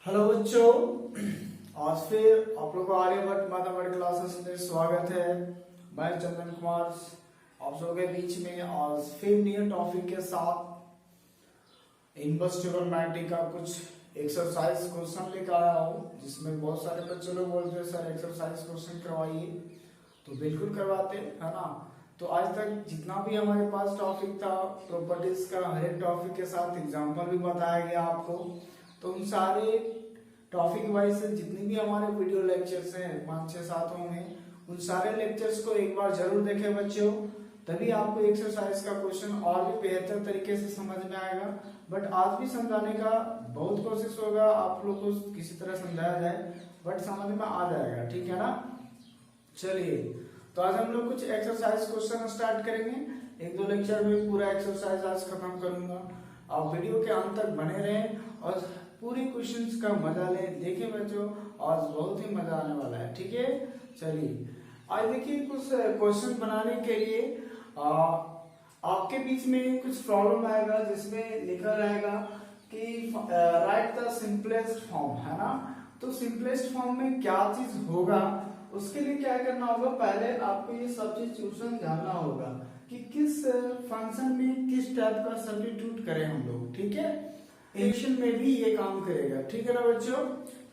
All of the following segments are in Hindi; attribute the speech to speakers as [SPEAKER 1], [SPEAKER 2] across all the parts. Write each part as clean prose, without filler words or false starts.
[SPEAKER 1] हेलो बच्चों, आज फिर आप लोग को आर्यभट्ट मैथमेटिक्स क्लासेस में स्वागत है। मैं चंदन कुमार आप लोगों के बीच में आज फिर नए टॉपिक के साथ इनवर्स ट्रिग्नोमेट्री का कुछ एक्सरसाइज क्वेश्चन लेकर आया हूँ, जिसमें बहुत सारे बच्चे लोग बोलते हैं सर एक्सरसाइज क्वेश्चन करवाइए, तो बिल्कुल करवाते है ना। तो आज तक जितना भी हमारे पास टॉपिक था प्रॉपर्टीज का, हर एक टॉपिक के साथ एग्जाम्पल भी बताया गया आपको। तो उन सारे टॉपिक वाइज से जितनी भी हमारे वीडियो लेक्चर्स हैं 5-6-7 होंगे, उन सारे लेक्चर्स को एक बार जरूर देखें बच्चों, तभी आपको एक्सरसाइज का क्वेश्चन और भी बेहतर तरीके से समझ में आएगा। बट आज भी समझाने का बहुत कोशिश होगा, आप लोग को किसी तरह समझाया जाए, बट समझ में आ जाएगा, ठीक है ना। चलिए, तो आज हम लोग कुछ एक्सरसाइज क्वेश्चन स्टार्ट करेंगे। 1-2 लेक्चर में पूरा एक्सरसाइज आज खत्म करूंगा। आप वीडियो के अंत तक बने रहें और पूरी क्वेश्चंस का मजा लें। देखिए बच्चों, आज बहुत ही मजा आने वाला है, ठीक है। चलिए, आज देखिए कुछ क्वेश्चन बनाने के लिए आपके बीच में कुछ प्रॉब्लम आएगा, जिसमें लिखा रहेगा कि राइट द सिंपलेस्ट फॉर्म, है ना। तो सिंपलेस्ट फॉर्म में क्या चीज होगा, उसके लिए क्या करना होगा, पहले आपको ये सब्स्टिट्यूशन जानना होगा कि किस फंक्शन में किस टाइप का सब्स्टिट्यूट करें हम लोग, ठीक है। एडिशन में भी ये काम करेगा, ठीक है ना बच्चों।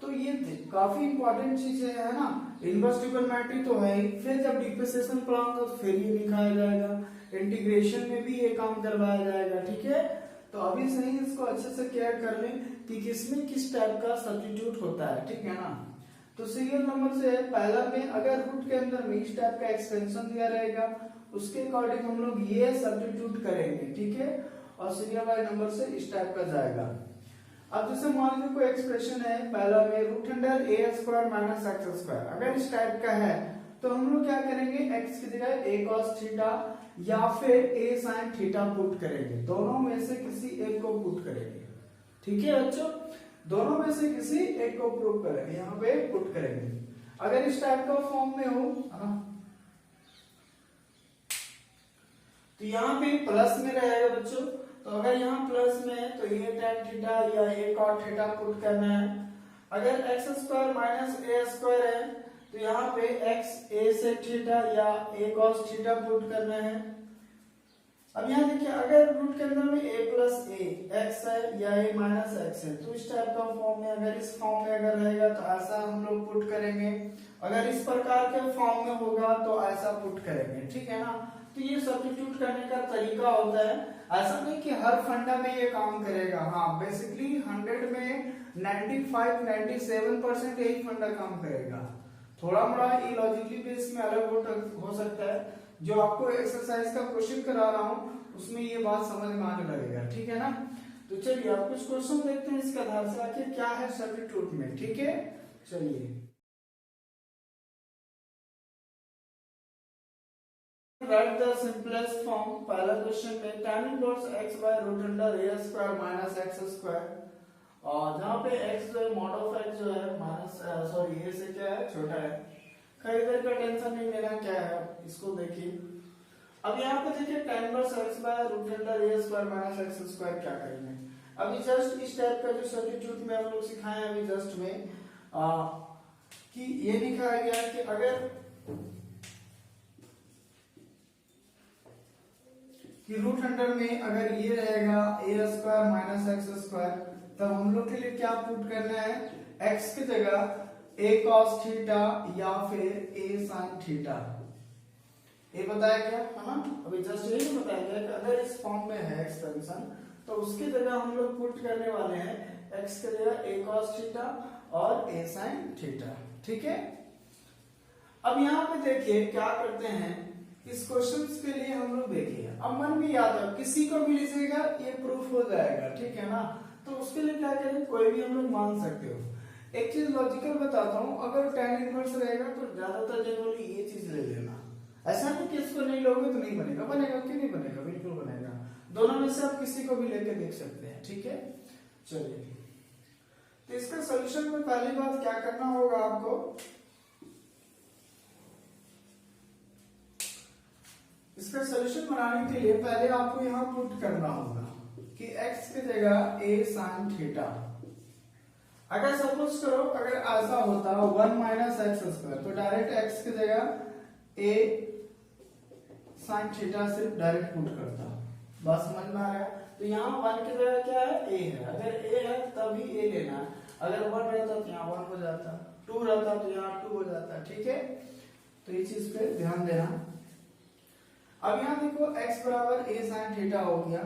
[SPEAKER 1] तो ये काफी इंपॉर्टेंट चीज है ना। इनवर्स ट्रिग्नोमेट्री तो है ही, फिर जब डिफरेंशिएशन पढ़ाऊंगा तो फिर ये दिखाया जाएगा, इंटीग्रेशन में भी ये काम करवाया जाएगा, ठीक है। तो अभी से ही इसको अच्छे से केयर कर लें कि किसमें किस टाइप का सब्स्टिट्यूट होता है, ठीक है ना। तो सीरियल नंबर से पहला में अगर रूट के अंदर में इस टाइप का एक्सपेंशन दिया रहेगा, उसके अकॉर्डिंग हम लोग ये सब्स्टिट्यूट करेंगे, ठीक है। और सीरियल बाय नंबर से इस टाइप का जाएगा। अब जैसे मान लीजिए कोई एक्सप्रेशन है, पहला में रूट अंडर ए स्क्वायर माइनस एक्स स्क्वायर, अगर इस टाइप का है तो हम लोग क्या करेंगे, एक्स की जगह ए कॉस थीटा या फिर ए साइन थीटा पुट करेंगे। दोनों में से किसी एक को पुट करेंगे, ठीक है बच्चों। दोनों में से किसी एक को प्रूव करेंगे, यहाँ पे पुट करेंगे। अगर इस टाइप का फॉर्म में हो तो यहाँ पे प्लस में रहेगा बच्चों। तो अगर यहाँ प्लस में है तो ये tan थीटा या ये cot थीटा पुट करना है। अगर एक्स स्क्वायर माइनस ए स्क्वायर है तो यहाँ पे एक्स ए से थीटा या ए cos थीटा पुट करना है। अब यहाँ देखिए, अगर रूट के अंदर में a प्लस ए एक्स है या a माइनस एक्स है, तो इस टाइप का फॉर्म में, अगर इस फॉर्म में अगर रहेगा तो ऐसा हम लोग पुट करेंगे। अगर इस प्रकार के फॉर्म में होगा तो ऐसा पुट करेंगे, ठीक है ना। तो ये सब्स्टिट्यूट करने का तरीका होता है, ऐसा नहीं कि हर फंडा में ये काम करेगा। हाँ, बेसिकली 100 में 95-97% यही फंडा काम करेगा। थोड़ा मोड़ा लॉजिकली बेस में अलग हो सकता है। जो आपको एक्सरसाइज का क्वेश्चन करा रहा हूँ उसमें ये बात समझ में आने लगेगा, ठीक है ना। तो चलिए आप कुछ क्वेश्चन देखते हैं इसके आधार से आखिर क्या है सब्स्टिट्यूट में, ठीक है। चलिए, राइट द सिंपलेस्ट फॉर्म। पहला क्वेश्चन में tan inverse x by root under a square minus x square, और जहाँ पे x जो है मॉड ऑफ x जो है माइनस सॉरी a से क्या है, छोटा है। खैर इधर का टेंशन नहीं लेना, क्या है इसको देखिए। अब यहाँ पे देखिए tan inverse x by root under a square minus x square क्या करेंगे। अभी जस्ट इस टाइप का जो सब्स्टिट्यूट में हम लोग सिखाए हैं अभी जस्ट में कि ये दिखाया गया कि अगर कि रूट अंडर में अगर ये रहेगा ए स्क्वायर माइनस एक्स स्क्वायर, तब हम लोग के लिए क्या पुट करना है, एक्स की जगह ए कॉस थीटा या फिर ए साइन थीटा। ये बताया गया है ना, अभी जस्ट यही बताया गया कि अगर इस फॉर्म में है एक्सपेंशन तो उसकी जगह हम लोग पुट करने वाले हैं एक्स की जगह ए कॉस थीटा और ए साइन थीटा, ठीक है। अब यहाँ पे देखिए क्या करते हैं, इस क्वेश्चन के लिए हम लोग देखिए, अब मन में याद है, किसी को भी लीजिएगा ये प्रूफ हो जाएगा, ठीक है ना। तो उसके लिए क्या करें, कोई भी हम लोग मान सकते हो। एक चीज लॉजिकल बताता हूँ, अगर tan इनवर्स रहेगा तो ज्यादातर जनरली ये चीज ले लेना। ऐसा नहीं कि इसको नहीं लोगे तो नहीं बनेगा, बनेगा क्यों नहीं बनेगा, बिल्कुल बनेगा। दोनों में से आप किसी को भी लेके देख सकते हैं, ठीक है। चलिए, तो इसका सोल्यूशन में पहली बात क्या करना होगा आपको, इसका सॉल्यूशन बनाने के लिए पहले आपको यहाँ पुट करना होगा कि x की जगह a sin थीटा अगर सपोज करो अगर ऐसा होता 1 माइनस एक्स स्क्वायर, तो डायरेक्ट एक्स की जगह ए साइन थीटा सिर्फ डायरेक्ट पुट करता, बस समझ में आ रहा है। तो यहाँ 1 की जगह क्या है, ए है, अगर ए है तभी ए लेना है, अगर 1 रहता तो यहाँ 1 हो जाता, 2 रहता तो यहाँ 2 हो जाता, ठीक है। तो ये चीज पे ध्यान देना। अब यहाँ देखो x बराबर a sin थीटा हो गया।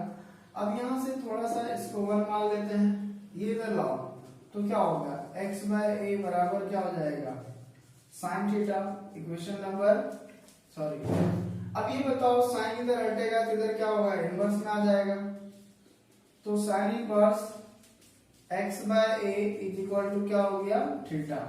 [SPEAKER 1] अब यहाँ से थोड़ा सा इसको 1 मान लेते हैं, ये इधर लाओ, तो क्या होगा x बाय a बराबर क्या हो जाएगा sin theta, equation number sorry. अब ये बताओ साइन इधर हटेगा तो इधर क्या होगा, इनवर्स में आ जाएगा, तो sine inverse x by a is equal to क्या हो गया थीटा।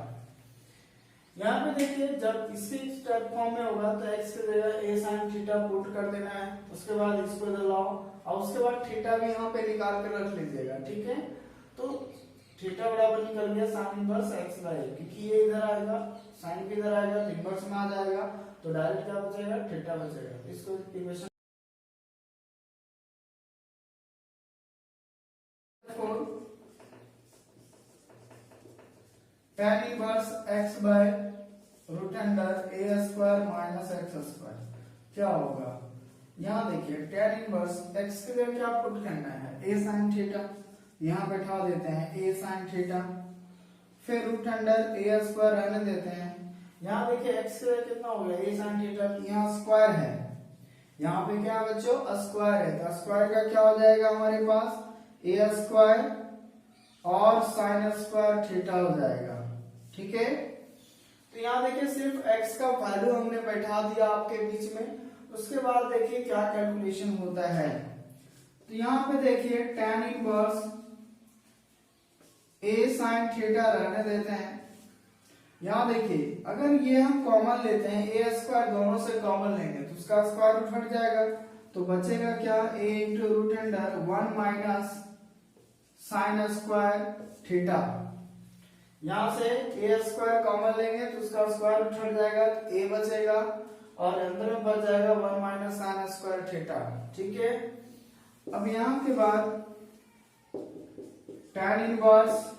[SPEAKER 1] यहाँ पे देखिए जब इसी स्टेप फॉर्म में होगा तो x की जगह a sin थीटा पुट कर देना है, उसके बाद इसको इधर लाओ और उसके बाद थीटा भी यहाँ पे निकाल कर रख लीजिएगा, ठीक है। तो थीटा बराबर निकल गया sin inverse x by a, क्योंकि ये इधर आएगा sin भी इधर आएगा तो इनवर्स में आ जाएगा, तो डायरेक्ट क्या बचेगा थीटा बचेगा। इसको equation tan inverse x by root under a square minus x square क्या होगा। यहाँ देखिए tan इनवर्स x के लिए क्या पुट करना है a sin थीटा, यहाँ बैठा देते हैं a sin थीटा, फिर रूट अंडर a स्क्वायर रहने देते हैं। यहाँ देखिए x के लिए कितना हो गया a sin थीटा, यहाँ स्क्वायर है, यहाँ पे क्या बच्चों स्क्वायर है, तो स्क्वायर का क्या हो जाएगा हमारे पास a स्क्वायर और sin स्क्वायर थीटा हो जाएगा, ठीक है। तो यहाँ देखिए सिर्फ x का वैल्यू हमने बैठा दिया आपके बीच में, उसके बाद देखिए क्या कैलकुलेशन होता है। तो यहाँ पे देखिए tan inverse a sin theta रहने देते हैं। यहाँ देखिए अगर ये हम कॉमन लेते हैं a स्क्वायर दोनों से कॉमन लेंगे तो उसका स्क्वायर रूट हट जाएगा, तो बचेगा क्या a into root under 1 minus sine square theta. यहाँ से a स्क्वायर कॉमन लेंगे तो उसका स्क्वायर रूट हट जाएगा, तो a बचेगा और अंदर में बच जाएगा 1 माइनस साइन स्क्वायर थीटा, ठीक है। अब यहाँ के बाद tan inverse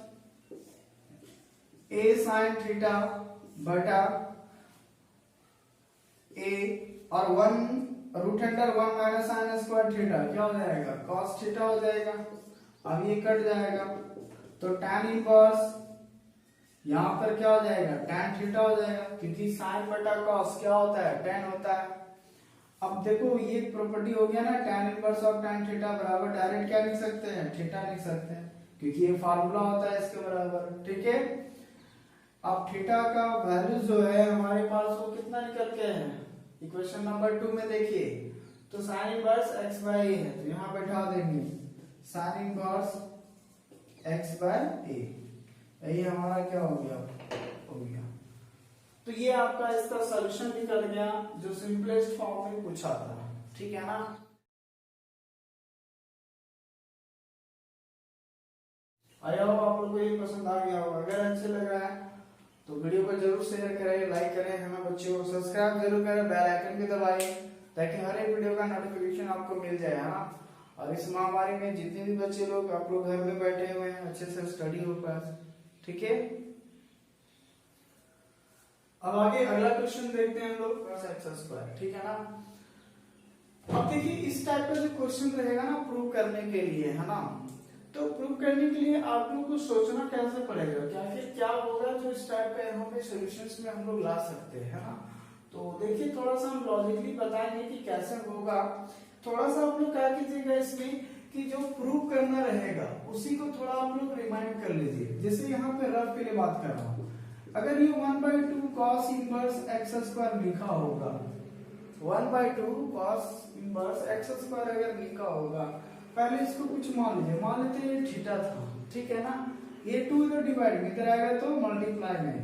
[SPEAKER 1] a sin theta बटा a और 1 root under 1 minus sine square theta क्या हो जाएगा cos थीटा हो जाएगा। अब ये कट जाएगा तो tan इनवर्स यहाँ पर क्या हो जाएगा tan थीटा हो जाएगा, क्योंकि sin बटा cos क्या होता है tan होता है। अब देखो ये प्रॉपर्टी हो गया ना tan inverse of tan theta बराबर डायरेक्ट क्या लिख सकते हैं थीटा लिख सकते हैं, क्योंकि ये फार्मूला होता है इसके बराबर, ठीक है। अब थीटा का वैल्यू जो है हमारे पास वो कितना निकल के है इक्वेशन नंबर 2 में देखिए, तो sin inverse x by a है, तो यहाँ बैठा देंगे sin inverse x by a, यही हमारा क्या हो गया तो ये आपका इसका सॉल्यूशन निकल गया जो सिंपलेस्ट फॉर्म में पूछा था, ठीक है ना। आई होप आप लोगों को ये पसंद आ गया होगा, अगर अच्छे लग रहा है तो वीडियो को जरूर शेयर करें, लाइक करें, है ना बच्चों, सब्सक्राइब जरूर करें, बेल आइकन भी दबाएं ताकि हर एक वीडियो का नोटिफिकेशन आपको मिल जाए, है ना। और इस महामारी में जितने भी बच्चे लोग आप लोग घर में बैठे हुए हैं अच्छे से स्टडी हो पाए, ठीक है। अब आगे अगला क्वेश्चन देखते हैं हम लोग cos x स्क्वायर, ठीक है ना। अब देखिए इस टाइप का जो क्वेश्चन रहेगा ना प्रूव करने के लिए, है ना, तो प्रूव करने के लिए आप लोग को सोचना कैसे पड़ेगा कि आखिर क्या होगा जो इस टाइप का यहाँ पे सॉल्यूशंस में हम लोग ला सकते हैं, है ना। तो देखिए थोड़ा सा हम लॉजिकली बताएंगे कि कैसे होगा, थोड़ा सा आप लोग क्या कीजिएगा इसमें कि जो प्रूव करना रहेगा उसी को थोड़ा आप लोग रिमाइंड कर लीजिए। जैसे यहाँ पे रफ के लिए बात कर रहा हूँ, अगर ये 1/2 cos इनवर्स x स्क्वायर लिखा होगा, 1/2 cos इनवर्स x स्क्वायर अगर लिखा होगा, पहले इसको कुछ मान लीजिए, मान लेते हैं थीटा था, ठीक है ना। ये 2 इधर डिवाइड में इधर आएगा तो मल्टीप्लाई में,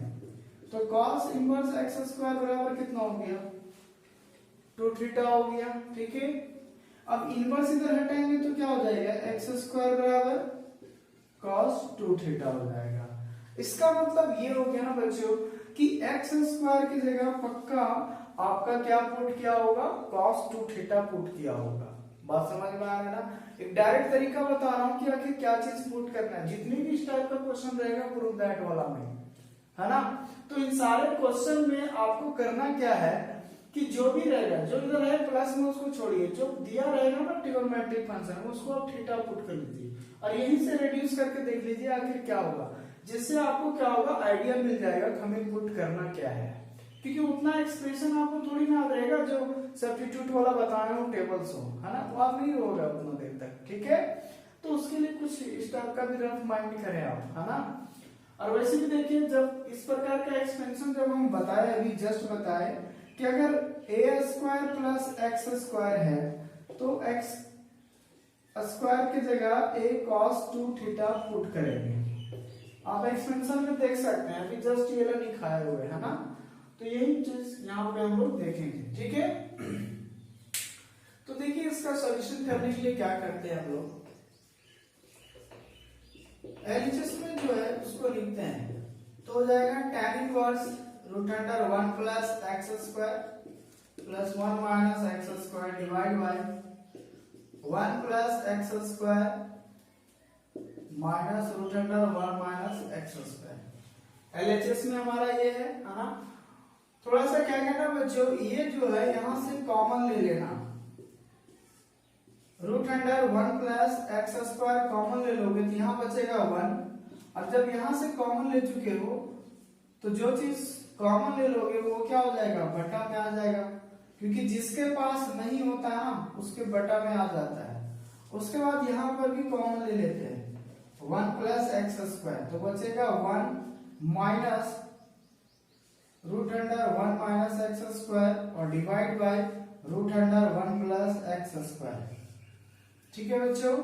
[SPEAKER 1] तो cos इनवर्स x स्क्वायर बराबर कितना हो गया 2 थीटा हो गया, ठीक है। अब इनवर्स इधर हटाएंगे तो क्या हो जाएगा x स्क्वायर बराबर cos 2 थीटा हो जाएगा। इसका मतलब ये हो गया ना बच्चों कि x स्क्वायर की जगह पक्का आपका क्या पुट किया होगा cos 2 थीटा पुट किया होगा, बात समझ में आ रहा है ना। एक डायरेक्ट तरीका बता रहा हूँ कि आखिर क्या चीज पुट करना है। जितनी भी इस टाइप का क्वेश्चन रहेगा प्रूव दैट वाला में, है ना। तो इन सारे क्वेश्चन में आपको करना क्या है कि जो भी रहेगा, जो इधर है प्लस में उसको छोड़िए, जो दिया रहेगा ना ट्रिगोनोमेट्रिक फंक्शन उसको आप थीटा पुट कर लीजिए और यहीं से रिड्यूस करके देख लीजिए आखिर क्या होगा, जिससे आपको क्या होगा आइडिया मिल जाएगा कि हमें पुट करना क्या है। क्योंकि उतना एक्सप्रेशन आपको थोड़ी ना याद रहेगा जो सब्स्टिट्यूट वाला बताए हो टेबल्स हो, है ना, तो आप नहीं रहोगे उतना देर तक, ठीक है। तो उसके लिए कुछ इस टाइप का भी रफ माइंड करें आप, है ना। और वैसे भी देखिए जब इस प्रकार का एक्सपेंशन जब हम बताए, अभी जस्ट बताए कि अगर a square plus x square है तो एक्स स्क्वायर की जगह a cos 2 थीटा पुट करेंगे। आप एक्सपेंशन में देख सकते हैं, अभी जस्ट ये वाला लिखाए हुए है ना, तो यही चीज यहाँ पे हम लोग देखेंगे, ठीक है। तो देखिए इसका सॉल्यूशन करने के लिए क्या करते हैं हम लोग, एलएचएस में जो है उसको लिखते हैं, तो हो जाएगा tan inverse root under 1 plus x square plus 1 minus x square divide by 1 plus x square minus root under 1 minus x square. LHS में हमारा ये है ना। थोड़ा सा क्या करना बच्चों, ये जो है यहां से कॉमन ले लेना, root under 1 plus x square common ले लोगे तो यहाँ बचेगा 1, और जब यहां से कॉमन ले चुके हो तो जो चीज कॉमन ले लोगे वो क्या हो जाएगा, बटा में आ जाएगा, क्योंकि जिसके पास नहीं होता है ना उसके बटा में आ जाता है। उसके बाद यहाँ पर भी कॉमन ले लेते हैं 1 प्लस एक्स स्क्वायर, तो बचेगा 1 minus root under 1 minus x square और divide by root under 1 plus x square, ठीक है बच्चों।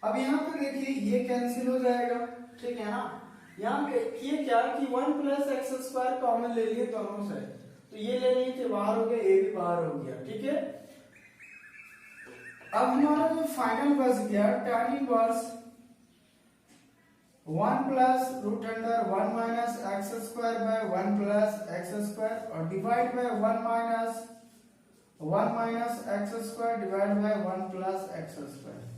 [SPEAKER 1] अब यहाँ पे देखिए ये कैंसिल हो जाएगा, ठीक है ना। यहाँ पे ये क्या कि 1 प्लस एक्स स्क्वायर कॉमन ले लिए दोनों से, तो ये ले लिए थे बाहर हो गया, ये भी बाहर हो गया, ठीक है। अब हमारा जो फाइनल बच गया tan inverse 1 plus root under 1 minus x square by 1 plus x square और divide by 1 minus x square divide by 1 plus x square.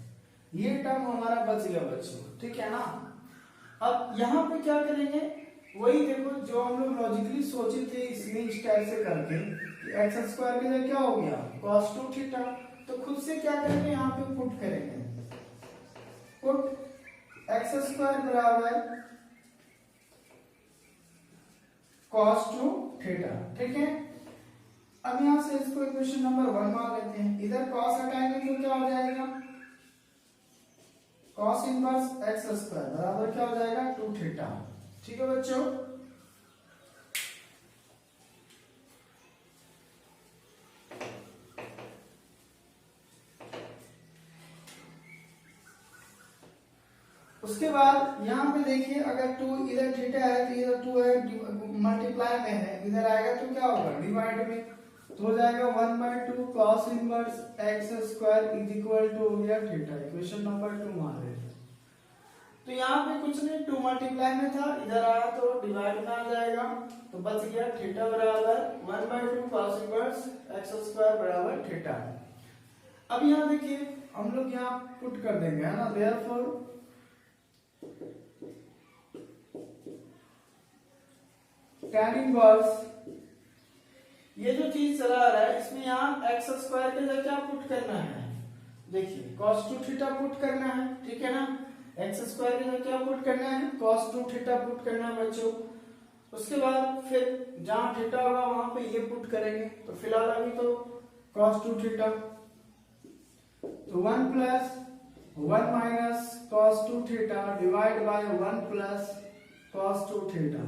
[SPEAKER 1] ये टर्म हमारा बच गया बच्चों, ठीक है ना। अब यहाँ पे क्या करेंगे, वही देखो जो हम लोग लॉजिकली सोचे थे इसमें इस टाइप से करके एक्स स्क्वायर की जगह क्या हो गया cos 2 थीटा, तो खुद से क्या करेंगे यहाँ पे पुट करेंगे, पुट एक्स स्क्वायर बराबर cos 2 थीटा, ठीक है। अब यहाँ से इसको इक्वेशन नंबर 1 मान लेते हैं, इधर cos हटाएंगे तो क्या हो जाएगा cos इनवर्स एक्स स्क्वायर बराबर क्या हो जाएगा 2 थीटा, ठीक है बच्चों। उसके बाद यहाँ पे देखिए अगर 2 इधर थीटा है तो इधर 2 है मल्टीप्लाई में है, इधर आएगा तो क्या होगा डिवाइड में, तो हो जाएगा 1/2 cos inverse x square is equal to हो गया थीटा। इक्वेशन नंबर 2 मान लेते हैं। तो यहाँ पे कुछ नहीं 2 मल्टीप्लाई में था, इधर आया तो डिवाइड में आ जाएगा, तो बच गया थीटा बराबर 1/2 cos इनवर्स एक्स स्क्वायर बराबर थीटा। अब यहाँ देखिए हम लोग यहाँ पुट कर देंगे, है ना, देयरफॉर tan इनवर्स ये जो चीज चला आ रहा है इसमें यहाँ एक्स स्क्वायर के जगह क्या पुट करना है, देखिए cos 2 थीटा पुट करना है, ठीक है ना। एक्स स्क्वायर के जगह क्या पुट करना है cos 2 थीटा पुट करना है बच्चों। उसके बाद फिर जहां थीटा होगा वहां पे ये पुट करेंगे, तो फिलहाल अभी तो cos 2 थीटा, तो 1 plus 1 minus cos 2 theta divide by 1 plus cos 2 theta.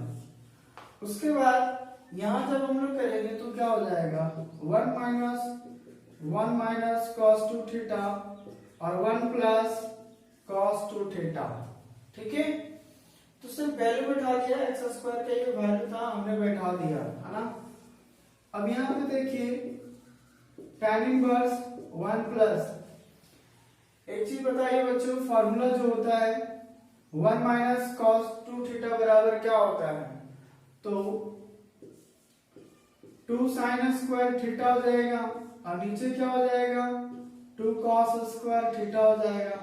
[SPEAKER 1] उसके बाद यहां जब हम लोग करेंगे तो क्या हो जाएगा 1 माइनस cos 2 थीटा और 1 प्लस cos 2 थीटा, ठीक है। तो सिर्फ वैल्यू बैठा दिया, एक्स स्क्वायर का ये वैल्यू था हमने बैठा दिया, है ना। अब यहाँ पे देखिए tan इनवर्स 1 प्लस, एक चीज बताइए बच्चों, फार्मूला जो होता है 1 माइनस cos 2 थीटा बराबर क्या होता है, तो 2 साइन स्क्वायर थीटा हो जाएगा और नीचे क्या हो जाएगा 2 कॉस स्क्वायर थीटा हो जाएगा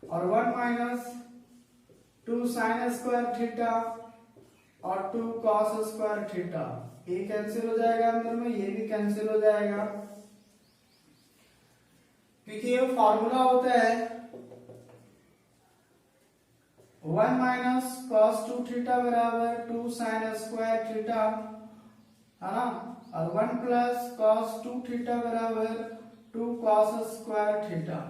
[SPEAKER 1] और 1 माइनस 2 साइन स्क्वायर थीटा और 2 कॉस स्क्वायर थीटा। ये कैंसिल हो जाएगा अंदर में, ये भी कैंसिल हो जाएगा क्योंकि ये फॉर्मूला होता है 1 माइनस कॉस 2 थीटा बराबर 2 साइन स्क्वायर थीटा है ना, और 1 प्लस कॉस 2 थीटा बराबर 2 कॉस स्क्वायर थीटा।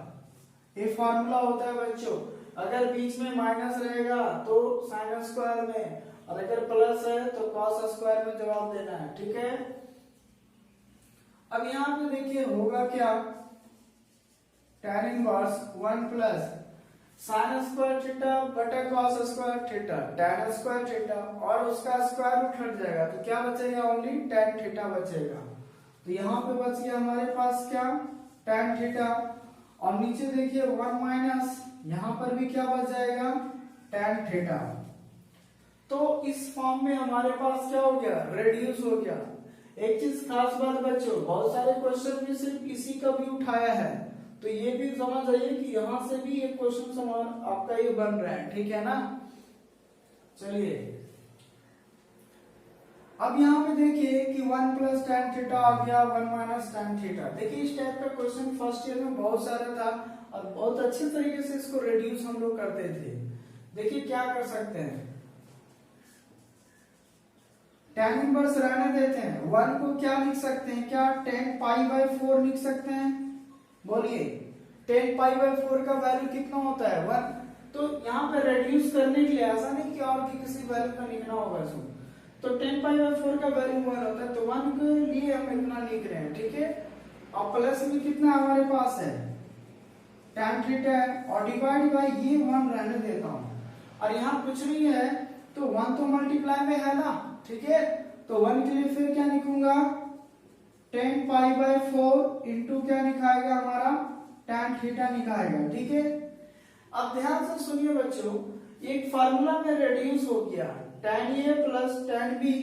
[SPEAKER 1] ये फॉर्मूला होता है बच्चों। अगर बीच में माइनस रहेगा तो साइन स्क्वायर में, और अगर प्लस है तो कॉस स्क्वायर में जवाब देना है, ठीक है। अब यहां पे देखिए होगा क्या, tan inverse 1 plus sine square theta बटा cos square theta tan square theta और उसका स्क्वायर रूट हट जाएगा तो क्या बचेगा, ओनली tan थीटा बचेगा। तो यहाँ पे बच गया हमारे पास क्या, tan थीटा, और नीचे देखिए 1 माइनस यहाँ पर भी क्या बच जाएगा tan थीटा। तो इस फॉर्म में हमारे पास क्या हो गया, रेड्यूस हो गया। एक चीज खास बात बच्चों, बहुत सारे क्वेश्चन में सिर्फ इसी का भी उठाया है, तो ये भी समझ जाइए कि यहां से भी एक क्वेश्चन समान आपका ये बन रहा है, ठीक है ना। चलिए अब यहाँ पे देखिए कि 1 प्लस tan थीटा आ गया 1 माइनस tan थीटा। देखिए इस टाइप का क्वेश्चन फर्स्ट ईयर में बहुत सारा था और बहुत अच्छे तरीके से इसको रिड्यूस हम लोग करते थे। देखिए क्या कर सकते हैं, tan इनवर्स रहने देते हैं, 1 को क्या लिख सकते हैं, क्या tan पाई बाय 4 लिख सकते हैं, बोलिए। tan पाई बाय 4 का वैल्यू कितना होता है 1। तो यहाँ पे रेड्यूस करने के लिए ऐसा नहीं कि और किसी वैल्यू का लिखना होगा इसको, तो tan पाई बाय 4 का वैल्यू 1 होता है, तो 1 के लिए हम इतना लिख रहे हैं, ठीक है। और प्लस में कितना हमारे पास है tan थीटा है, और डिवाइड बाय ये 1 रहने देता हूँ, और यहाँ कुछ नहीं है तो 1 तो मल्टीप्लाई में है ना, ठीक है। तो 1 के लिए फिर क्या लिखूंगा, tan पाई बाय 4 इंटू क्या लिखाएगा हमारा tan थीटा लिखाएगा, ठीक है। अब ध्यान से सुनिए बच्चों, एक फार्मूला में रेड्यूस हो गया tan a plus tan b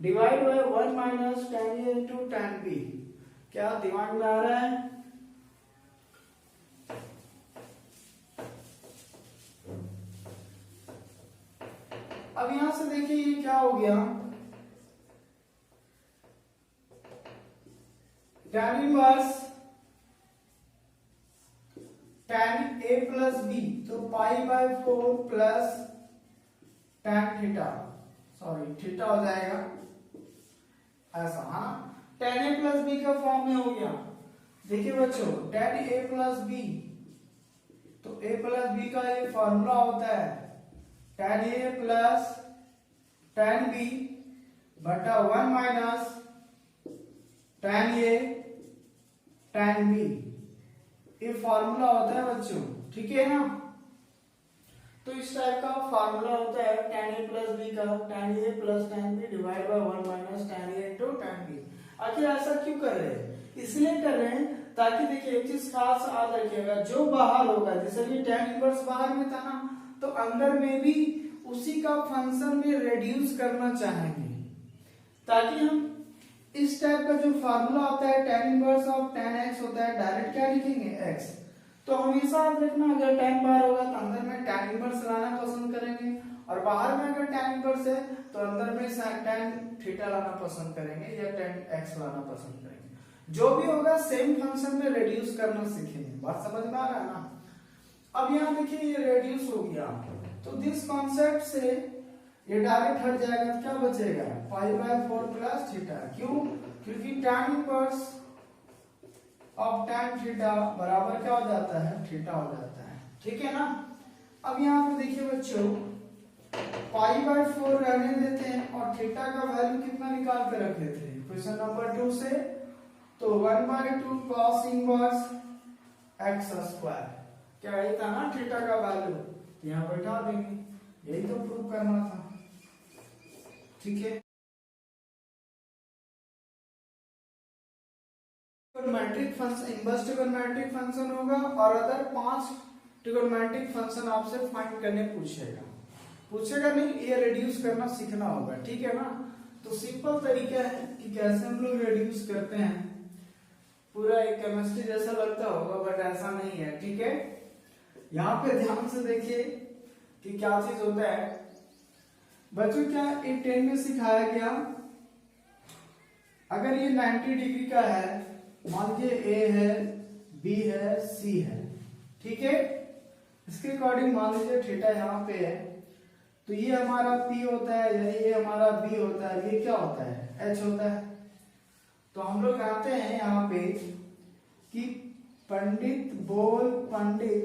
[SPEAKER 1] divide by 1 minus tan a into tan b। क्या दिमाग में आ रहा है, अब यहां से देखिए ये क्या हो गया, tan inverse tan a plus b, तो pi by 4 plus tan theta, sorry theta हो जाएगा ऐसा, हाँ tan a प्लस b का फॉर्म में हो गया। देखिए बच्चों tan a प्लस b, तो a प्लस b का ये फॉर्मूला होता है tan a plus tan b बटा 1 minus tan a tan b, ये फॉर्मूला होता है बच्चों, ठीक है ना। तो इस टाइप का फॉर्मूला होता है tan a प्लस b का, tan a plus tan b divide by 1 minus tan a into tan b। आखिर ऐसा क्यों कर रहे हैं, इसलिए कर रहे हैं ताकि देखिए एक चीज खास याद रखिएगा, जो बाहर होगा, जैसे कि tan इनवर्स बाहर में था ना, तो अंदर में भी उसी का फंक्शन में रेड्यूस करना चाहेंगे, ताकि हम इस टाइप का जो फार्मूला होता है tan inverse of tan x होता है, डायरेक्ट क्या लिखेंगे x। तो हमेशा याद रखना, अगर tan बाहर होगा तो अंदर में tan इनवर्स लाना पसंद करेंगे, और बाहर में अगर tan इनवर्स है तो अंदर में tan थीटा लाना पसंद करेंगे या tan x लाना पसंद करेंगे। जो भी होगा सेम फंक्शन में रेड्यूस करना सीखेंगे, बात समझ में आ रहा है ना। अब यहाँ देखिए ये रेड्यूस हो गया, तो दिस कॉन्सेप्ट से ये डायरेक्ट हट जाएगा, तो क्या बचेगा पाई बाय 4 प्लस थीटा। क्यों, क्योंकि tan inverse of tan theta बराबर क्या हो जाता है, थीटा हो जाता है, ठीक है ना। अब यहाँ पे देखिए बच्चों पाई बाय 4 रहने देते हैं और थीटा का वैल्यू कितना निकाल के रख लेते हैं क्वेश्चन नंबर 2 से, तो 1/2 cos इनवर्स x स्क्वायर, क्या यही था ना थीटा का वैल्यू, यहाँ बैठा देंगे, यही तो प्रूव करना था, ठीक है। Trigonometric function, inverse trigonometric function होगा और अदर 5 ट्रिगोनोमेट्रिक फंक्शन आपसे फाइंड करने पूछेगा नहीं, ये रिड्यूस करना सीखना होगा, ठीक है ना। तो सिंपल तरीका है कि कैसे हम लोग रेड्यूस करते हैं। पूरा एक केमिस्ट्री जैसा लगता होगा बट ऐसा नहीं है, ठीक है। यहाँ पे ध्यान से देखिए कि क्या चीज होता है बच्चों। क्या एक 10 में सिखाया गया, अगर ये 90 डिग्री का है, मान लीजिए ए है, बी है, सी है, ठीक है। इसके अकॉर्डिंग मान लीजिए थीटा यहाँ पे है, तो ये हमारा P होता है, यानी ये हमारा B होता है, ये क्या होता है H होता है। तो हम लोग कहते हैं यहाँ पे कि पंडित बोल पंडित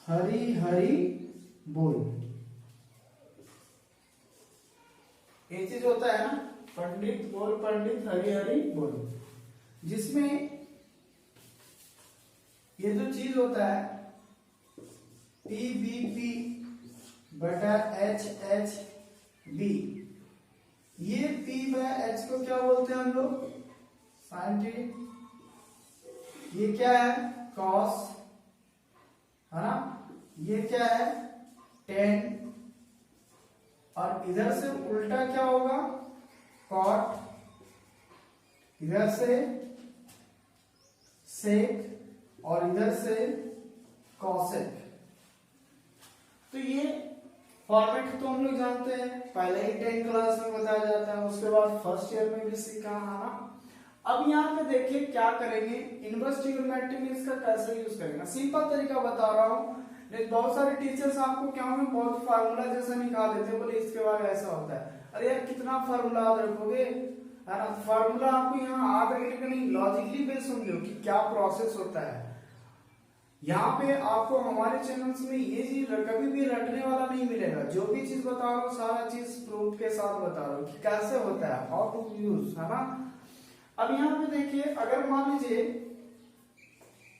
[SPEAKER 1] हरि हरि बोल, ये चीज होता है ना, पंडित बोल पंडित हरि हरि बोल, जिसमें ये जो चीज होता है पी बी पी बटा एच एच बी, ये पी बाय एच को क्या बोलते हैं हम लोग, साइन थीटा। ये क्या है कॉस, है ना, ये क्या है टेन, और इधर से उल्टा क्या होगा कॉट, इधर से सेक और इधर से कॉसेक। तो ये फॉर्मेट तो हम लोग जानते हैं, पहले ही 10 क्लास में बताया जाता है, उसके बाद फर्स्ट ईयर में भी सीखा है ना। अब यहाँ पे देखिए क्या करेंगे, इनवर्स ट्रिग्नोमेट्री में इसका कैसे यूज करेंगे। सिंपल तरीका बता रहा हूँ, लेकिन बहुत सारे टीचर्स आपको क्या होंगे बहुत फार्मूला जैसा निकाल देते हैं, बोले इसके बाद ऐसा होता है। अरे यार कितना फार्मूला याद रखोगे, है ना। फार्मूला आपको यहाँ याद रखने का नहीं, लॉजिकली बेस समझो कि क्या प्रोसेस होता है। यहाँ पे आपको हमारे चैनल्स में ये चीज कभी भी रटने वाला नहीं मिलेगा, जो भी चीज बता रहा हूँ सारा चीज प्रूफ के साथ बता रहा हूँ कि कैसे होता है, हाउ टू यूज, है ना। अब यहाँ पे देखिए, अगर मान लीजिए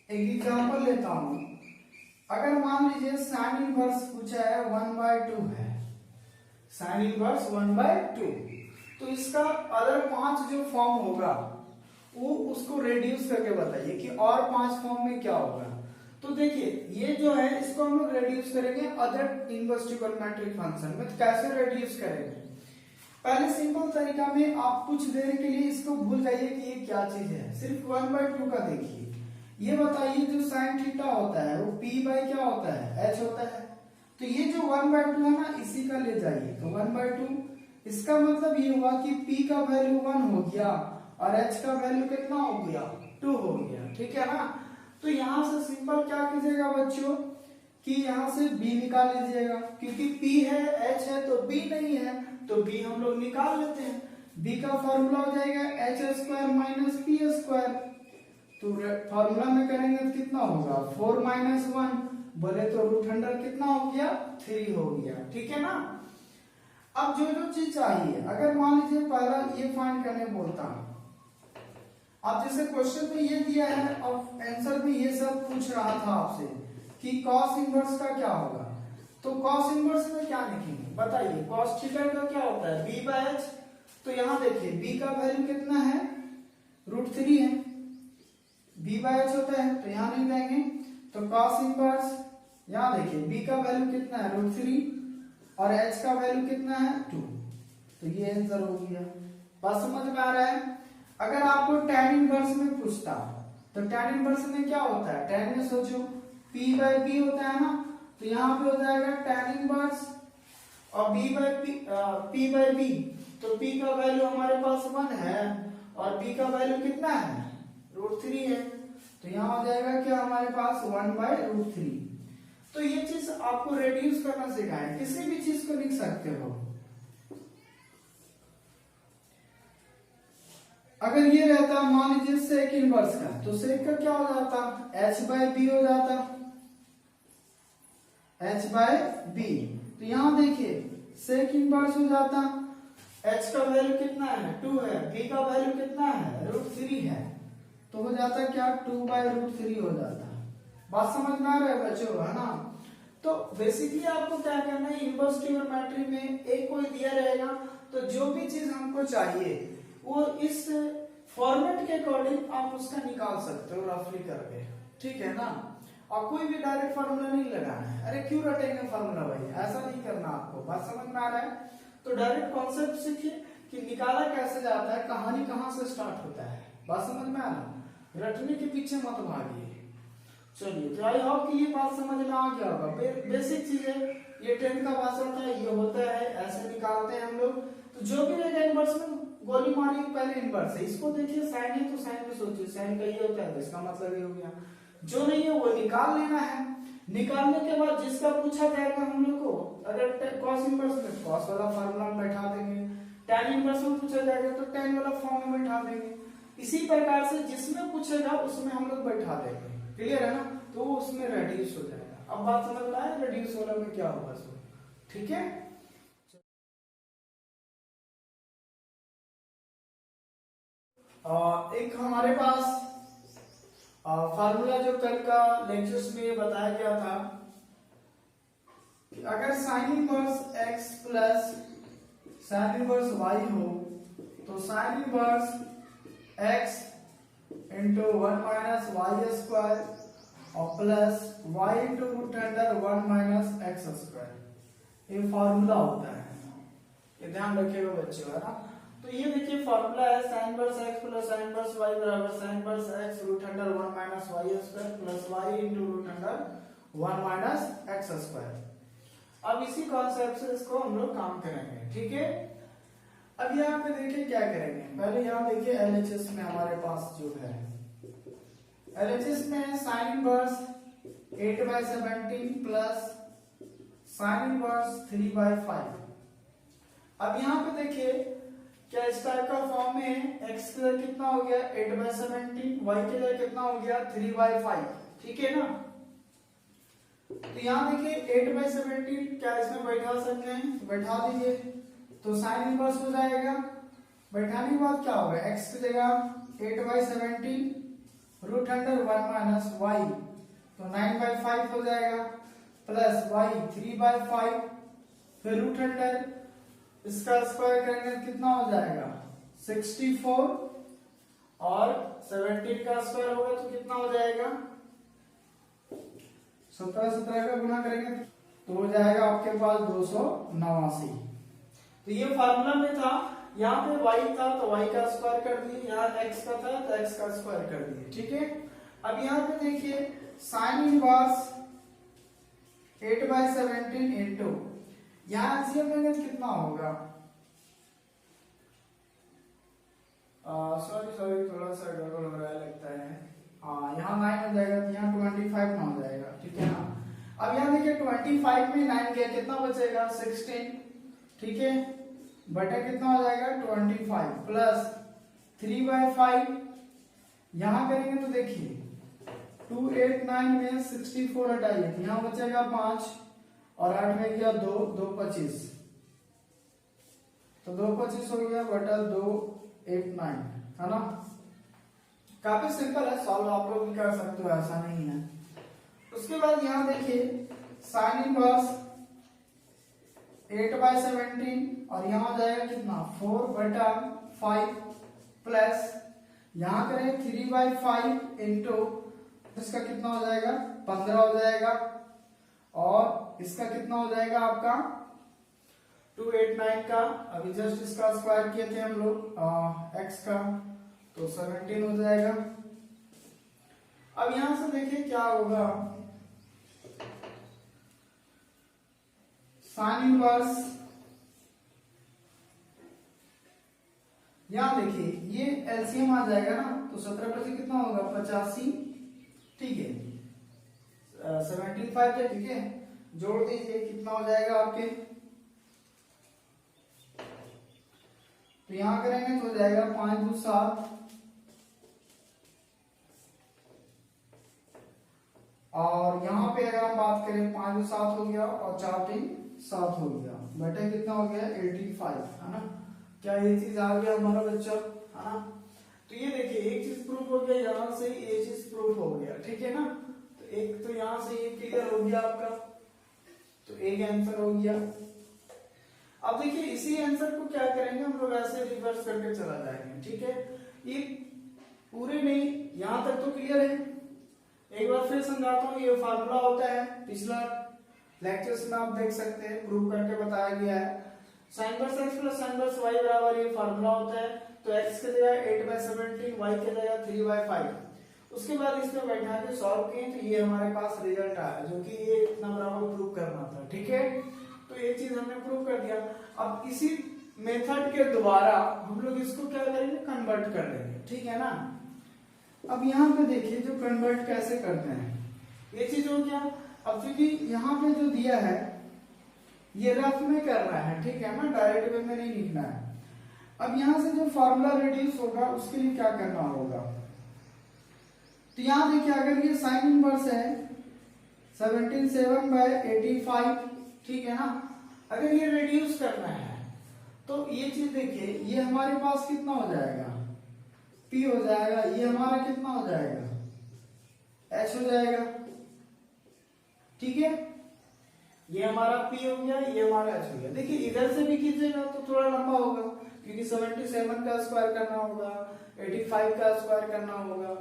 [SPEAKER 1] एक एग्जांपल लेता हूं, अगर मान लीजिए साइन इनवर्स पूछा है 1/2 है, साइन इनवर्स 1/2, तो इसका अदर 5 जो फॉर्म होगा वो उसको रेड्यूस करके बताइए कि और 5 फॉर्म में क्या होगा। तो देखिए ये जो है इसको हम लोग रेड्यूस करेंगे अदर इनवर्स ट्रिग्नोमेट्रिक फंक्शन में। तो कैसे रेड्यूस करेंगे, पहले सिंपल तरीका में आप कुछ देर के लिए इसको भूल जाइए कि ये क्या चीज है, सिर्फ 1/2 का देखिए। ये बताइए जो साइन थीटा होता है वो p बाय क्या होता है h होता है, तो ये जो 1/2 है ना इसी का ले जाइए, तो 1/2, इसका मतलब ये हुआ कि p का वैल्यू 1 हो गया और h का वैल्यू कितना हो गया 2 हो गया, ठीक है ना। तो यहाँ से सिंपल क्या कीजिएगा बच्चों कि यहाँ से b निकाल लीजिएगा, क्योंकि p है h है तो b नहीं है, तो b हम लोग निकाल लेते हैं। b का फॉर्मूला हो जाएगा h² माइनस p², तो फॉर्मूला में करेंगे तो कितना होगा 4 - 1, बोले तो √100 कितना हो गया 3 हो गया, ठीक है ना। अब जो जो चीज चाहिए, अगर मान लीजिए पहला ये फाइंड करने बोलता हूं, आप जैसे क्वेश्चन में ये दिया है और आंसर में ये सब पूछ रहा था आपसे कि कॉस इनवर्स का क्या होगा, तो कॉस इनवर्स में क्या लिखेंगे बताइए। कॉस थीटा का क्या होता है b/h, तो यहाँ देखिए b का वैल्यू कितना है √3 है, b/h होता है तो यहाँ नहीं जाएंगे, तो कॉस इनवर्स यहाँ देखिए b का वैल्यू कितना है √3 और h का वैल्यू कितना है 2, तो ये आंसर हो गया। बात समझ में आ रहा है। अगर आपको tan इनवर्स में पूछता तो tan इनवर्स में क्या होता है, tan में सोचो p/b होता है ना, तो यहाँ पे हो जाएगा tan इनवर्स और p/b, तो p का वैल्यू हमारे पास 1 है और b का वैल्यू कितना है √3 है, तो यहाँ हो जाएगा क्या हमारे पास 1/√3। तो ये चीज आपको रेड्यूस करना सिखाएं, किसी भी चीज को लिख सकते हो। अगर ये रहता मान लीजिए सेक इनवर्स का, तो सेक का क्या हो जाता h/b हो जाता, h/b, तो यहाँ देखिए सेक इनवर्स हो जाता, h का वैल्यू कितना है 2 है, b का वैल्यू कितना है √3 है, तो हो जाता क्या 2/√3 हो जाता। बात समझ में आ रहा है बच्चों, है ना। तो बेसिकली आपको क्या करना है, इनवर्स ट्रिग्नोमेट्री में एक कोई दिया रहेगा, तो जो भी चीज हमको चाहिए वो इस फॉर्मेट के अकॉर्डिंग आप उसका निकाल सकते हो रफली करके, ठीक है ना। और कोई भी डायरेक्ट फार्मूला नहीं लगाना है, अरे क्यों रटेंगे फार्मूला भाई, ऐसा नहीं करना आपको। बात समझ में आ रहा है। तो डायरेक्ट कॉन्सेप्ट सीखिए कि निकाला कैसे जाता है, कहानी कहाँ से स्टार्ट होता है। बात समझ में आना, रटने के पीछे मत भागिए। चलिए, तो आई होप कि ये बात समझ में आ गया होगा। बेसिक चीज है, ये 10th का भाषण था, ये होता है, ऐसे निकालते हैं हम लोग। तो जो भी रहेगा इनवर्स में गोली मारी, पहले इनवर्स है, इसको देखिए साइन है तो साइन में सोचिए, साइन का ये होता है, तो इसका मतलब ये हो गया। जो नहीं है वो निकाल लेना है। निकालने के बाद जिसका पूछा जाएगा हम लोग को, अगर कॉस इनवर्स में कॉस वाला फार्मूला में बैठा देंगे, tan इनवर्स में पूछा जाएगा तो tan वाला फॉर्म में बैठा देंगे। इसी प्रकार से जिसमें पूछेगा उसमें हम लोग बैठा देंगे। क्लियर है ना, तो उसमें रेड्यूस हो जाएगा। अब बात समझ में आया रेड्यूस वाला में क्या होगा सो, ठीक है। एक हमारे पास फार्मूला जो कल का लेक्चर्स में बताया गया था कि अगर sine inverse x plus sine inverse y हो तो sine inverse x into 1 minus y square और plus y into root under 1 minus x square, ये फार्मूला होता है। ये ध्यान रखिएगा बच्चों, है ना। तो ये देखिए फार्मूला है, sine inverse x plus sine inverse y बराबर sine inverse x root under 1 minus y square plus y into root under 1 minus x square. अब इसी कॉन्सेप्ट से इसको हम लोग काम करेंगे, ठीक है। अब यहाँ पे देखिए क्या करेंगे, पहले यहाँ देखिए LHS में हमारे पास जो है, LHS में sine inverse 8/17 plus sine inverse 3/5। अब यहाँ पे देखिए क्या इस टाइप का फॉर्म में x के लिए कितना हो गया 8/17, y के लिए कितना हो गया 3/5, ठीक है ना। तो यहाँ देखिए 8/17 क्या इसमें बैठा सकते हैं, तो बैठा दीजिए, तो साइन इनवर्स हो जाएगा। बैठाने के बाद क्या होगा, x की जगह 8/17 रूट अंडर 1 माइनस y, तो 9/5 हो जाएगा, प्लस y 3/5, फिर रूट अंडर इसका स्क्वायर करेंगे कितना हो जाएगा 64, और 17 का स्क्वायर होगा तो कितना हो जाएगा 17 का गुना करेंगे तो हो जाएगा आपके पास 289। तो ये फार्मूला में था, यहाँ पे y था तो y का स्क्वायर कर दिए, यहाँ x का था तो x का स्क्वायर कर दिए, ठीक है। अब यहाँ पे देखिए साइन इनवर्स 8/17 इंटू, यहाँ एलसीएम लेंगे तो कितना होगा, सॉरी थोड़ा सा गड़बड़ हो रहा है लगता है। हाँ, यहाँ 9 हो जाएगा तो यहाँ 25 ना हो जाएगा, ठीक है ना। अब यहाँ देखिए 25 में 9 गया कितना बचेगा 16, ठीक है, बटा कितना हो जाएगा 25 प्लस 3/5, यहाँ करेंगे तो देखिए 289 में 64 हटाइए तो यहाँ बचेगा 5 और 8 में गया 2, 2 25, तो 2 25 हो गया बटा 289, है ना। काफी सिंपल है, सॉल्व आप लोग भी कर सकते हो, ऐसा नहीं है। उसके बाद यहाँ देखिए साइन इनवर्स 8/17 और यहाँ हो जाएगा कितना 4/5 प्लस यहाँ करें 3/5 इंटू इसका कितना हो जाएगा 15 हो जाएगा, और इसका कितना हो जाएगा आपका 289 का, अभी जस्ट इसका स्क्वायर किए थे हम लोग x का, तो 17 हो जाएगा। अब यहां से देखिए क्या होगा, साइन इनवर्स, यहां देखिए ये एलसीएम आ जाएगा ना, तो 17 कितना होगा 85, ठीक है, 75 है, ठीक है, जोड़ दीजिए कितना हो जाएगा आपके, तो यहां करेंगे तो हो जाएगा 5 2 7, और यहाँ पे अगर हम बात करें 5 2 7 हो गया और 4 3 7 हो गया, बटे कितना हो गया 85, है ना। क्या ये चीज आ गया हमारा बच्चा, है ना। तो ये देखिए एक चीज प्रूफ हो गया, यहाँ से ये चीज प्रूफ हो गया, ठीक है ना। तो एक तो यहाँ से ये क्लियर हो गया आपका, तो एक आंसर हो गया। अब देखिए इसी आंसर को क्या करेंगे हम लोग, ऐसे रिवर्स करके चला जाएंगे, ठीक है। ये पूरे नहीं, यहां तक तो क्लियर है। एक बार फिर समझाता हूँ, ये फार्मूला होता है, पिछला लेक्चर्स में आप देख सकते हैं, प्रूव करके बताया गया है। Sine inverse x plus inverse y बराबर ये फार्मूला होता है, तो x के जगह 8/17, y के जगह 3/5। उसके बाद इसमें बैठा के सॉल्व किए तो ये हमारे पास रिजल्ट आया, जो कि ये इतना बराबर प्रूव करना था। ठीक है, तो ये चीज हमने प्रूव कर दिया। अब इसी मेथड के द्वारा हम लोग इसको क्या करेंगे, कन्वर्ट कर देंगे। ठीक है ना। अब यहाँ पे देखिए जो कन्वर्ट कैसे करते हैं, ये चीज हो गया। अब क्योंकि यहाँ पे जो दिया है ये रफ में करना है, ठीक है ना, डायरेक्ट वे में नहीं लिखना है। अब यहाँ से जो फार्मूला रिड्यूस होगा उसके लिए क्या करना होगा, तो यहाँ देखिए अगर ये साइन इनवर्स है 77/85, ठीक है ना, अगर ये रिड्यूस करना है तो ये चीज देखिए, ये हमारे पास कितना हो जाएगा, P हो जाएगा, ये हमारा कितना हो जाएगा, H हो जाएगा। ठीक है, ये हमारा P हो गया, ये हमारा H हो गया। देखिए इधर से भी कीजिएगा तो थोड़ा लंबा होगा, क्योंकि 77 का स्क्वायर करना होगा, 85 का स्क्वायर करना होगा,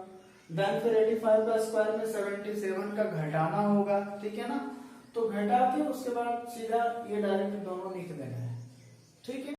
[SPEAKER 1] देन फिर 85 का स्क्वायर में 77 का घटाना होगा। ठीक है ना, तो घटा के उसके बाद सीधा ये डायरेक्ट दोनों लिख देना है। ठीक है।